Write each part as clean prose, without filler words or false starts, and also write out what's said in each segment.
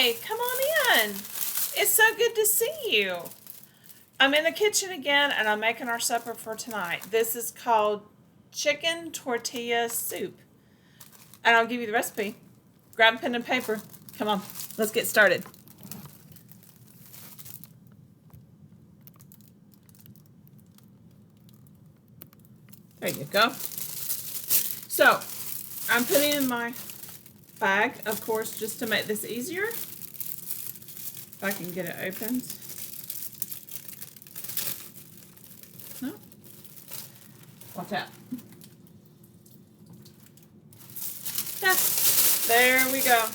Hi, come on in. It's so good to see you. I'm in the kitchen again and I'm making our supper for tonight. This is called chicken tortilla soup. And I'll give you the recipe. Grab a pen and paper. Come on, let's get started. There you go. So, I'm putting in my bag, of course, just to make this easier. If I can get it opened. No? Watch out. Yeah, there we go.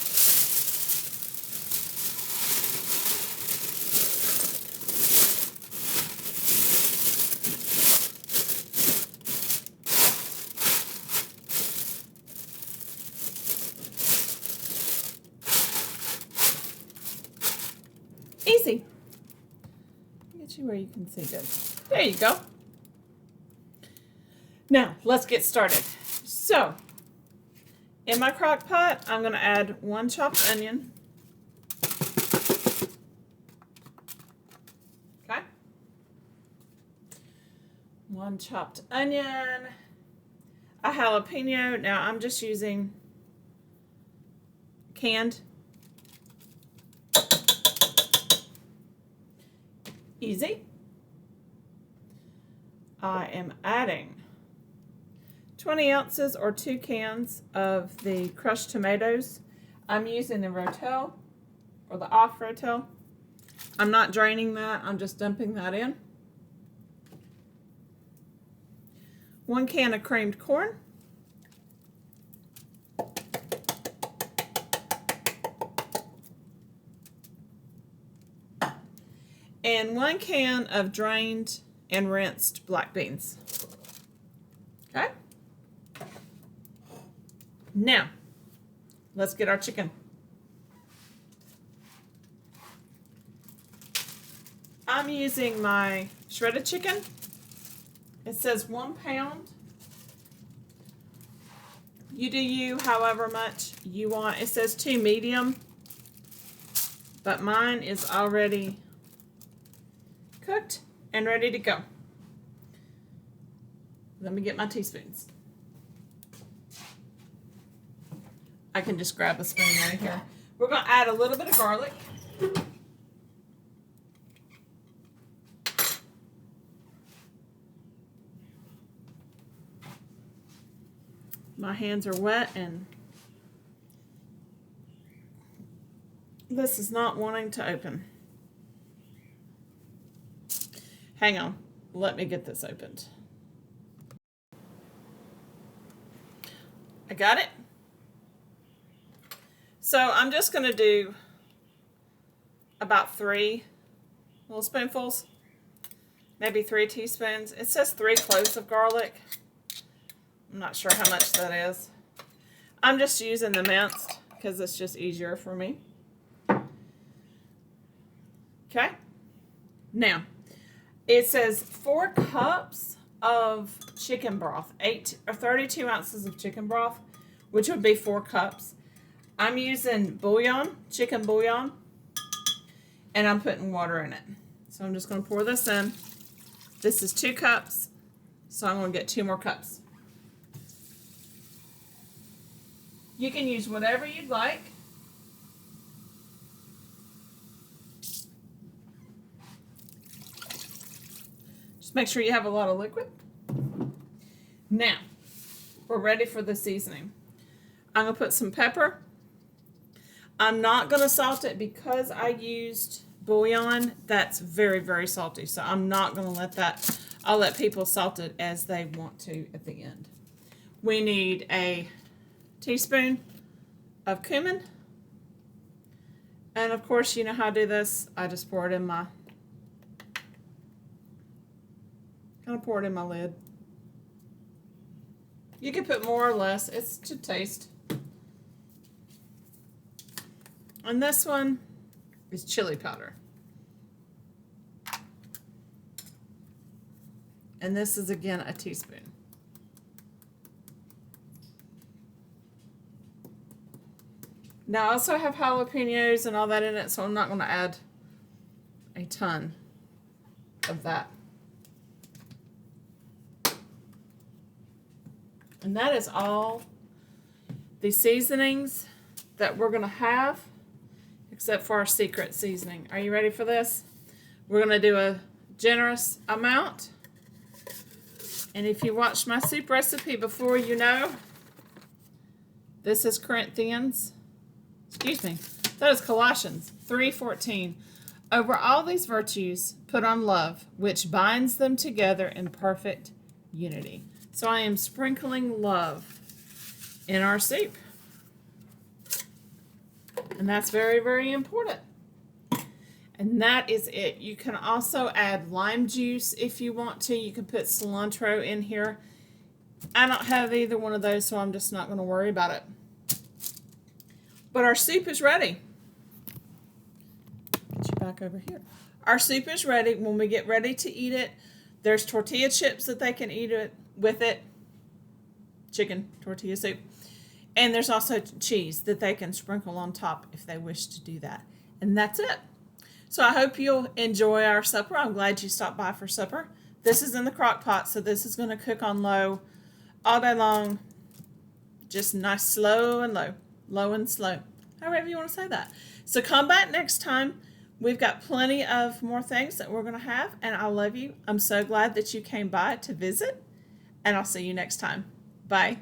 Easy. Get you where you can see good. There you go. Now, let's get started. So, in my crock pot, I'm going to add 1 chopped onion. Okay. 1 chopped onion. A jalapeno. Now, I'm just using canned. Easy. I am adding 20 ounces or 2 cans of the crushed tomatoes. I'm using the Rotel or the off Rotel. I'm not draining that, I'm just dumping that in. 1 can of creamed corn. And 1 can of drained and rinsed black beans. Okay? Now, let's get our chicken. I'm using my shredded chicken. It says 1 pound. You do you however much you want. It says 2 medium, but mine is already cooked and ready to go. Let me get my teaspoons. I can just grab a spoon right here. We're going to add a little bit of garlic. My hands are wet and this is not wanting to open. Hang on, let me get this opened. I got it. So I'm just going to do about 3 little spoonfuls, maybe 3 teaspoons. It says 3 cloves of garlic. I'm not sure how much that is. I'm just using the minced because it's just easier for me. Okay. Now, it says 4 cups of chicken broth, 32 ounces of chicken broth, which would be 4 cups. I'm using bouillon, chicken bouillon, and I'm putting water in it. So I'm just going to pour this in. This is 2 cups, so I'm going to get 2 more cups. You can use whatever you'd like. Just make sure you have a lot of liquid. Now, we're ready for the seasoning. I'm going to put some pepper. I'm not going to salt it because I used bouillon. That's very, very salty. So I'm not going to let that. I'll let people salt it as they want to at the end. We need a teaspoon of cumin. And of course, you know how I do this. I just pour it in my, pour it in my lid. You can put more or less. It's to taste. And this one is chili powder. And this is again a teaspoon. Now I also have jalapenos and all that in it, so I'm not going to add a ton of that. And that is all the seasonings that we're going to have, except for our secret seasoning. Are you ready for this? We're going to do a generous amount. And if you watched my soup recipe before, you know this is Corinthians, that is Colossians 3:14. Over all these virtues, put on love, which binds them together in perfect unity. So I am sprinkling love in our soup. And that's very, very important. And that is it. You can also add lime juice if you want to. You can put cilantro in here. I don't have either one of those, so I'm just not going to worry about it. But our soup is ready. Get you back over here. Our soup is ready. When we get ready to eat it, there's tortilla chips that they can eat it with it. Chicken tortilla soup. And there's also cheese that they can sprinkle on top if they wish to do that. And that's it. So I hope you'll enjoy our supper. I'm glad you stopped by for supper. This is in the crock pot, so this is going to cook on low all day long. Just nice slow and low. Low and slow. However you want to say that. So come back next time. We've got plenty of more things that we're going to have, and I love you. I'm so glad that you came by to visit, and I'll see you next time. Bye.